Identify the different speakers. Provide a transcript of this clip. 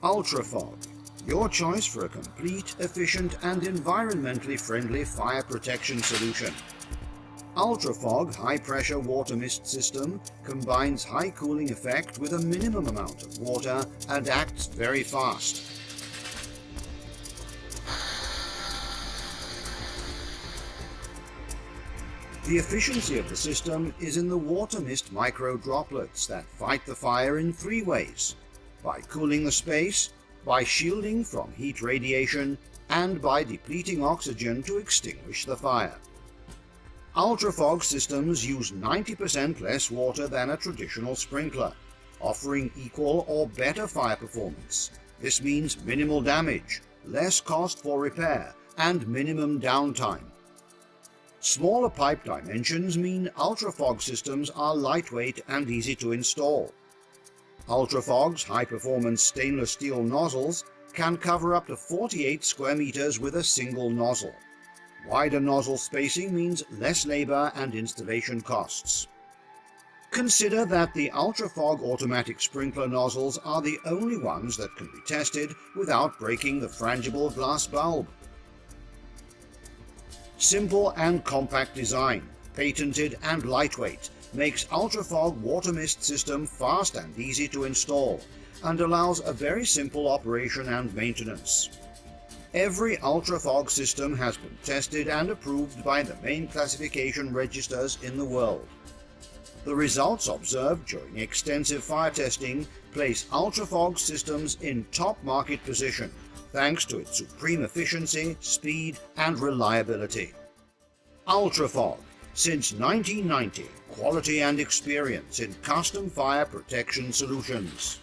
Speaker 1: Ultrafog, your choice for a complete, efficient and environmentally friendly fire protection solution. Ultrafog high-pressure water mist system combines high cooling effect with a minimum amount of water and acts very fast. The efficiency of the system is in the water mist micro droplets that fight the fire in 3 ways: by cooling the space, by shielding from heat radiation, and by depleting oxygen to extinguish the fire. Ultrafog systems use 90% less water than a traditional sprinkler, offering equal or better fire performance. This means minimal damage, less cost for repair, and minimum downtime. Smaller pipe dimensions mean Ultrafog systems are lightweight and easy to install. Ultrafog's high-performance stainless steel nozzles can cover up to 48 square meters with a single nozzle. Wider nozzle spacing means less labor and installation costs. Consider that the Ultrafog automatic sprinkler nozzles are the only ones that can be tested without breaking the frangible glass bulb. Simple and compact design, patented and lightweight, makes Ultrafog water mist system fast and easy to install, and allows a very simple operation and maintenance. Every Ultrafog system has been tested and approved by the main classification registers in the world. The results observed during extensive fire testing place Ultrafog systems in top market position, thanks to its supreme efficiency, speed, and reliability. Ultrafog, since 1990, quality and experience in custom fire protection solutions.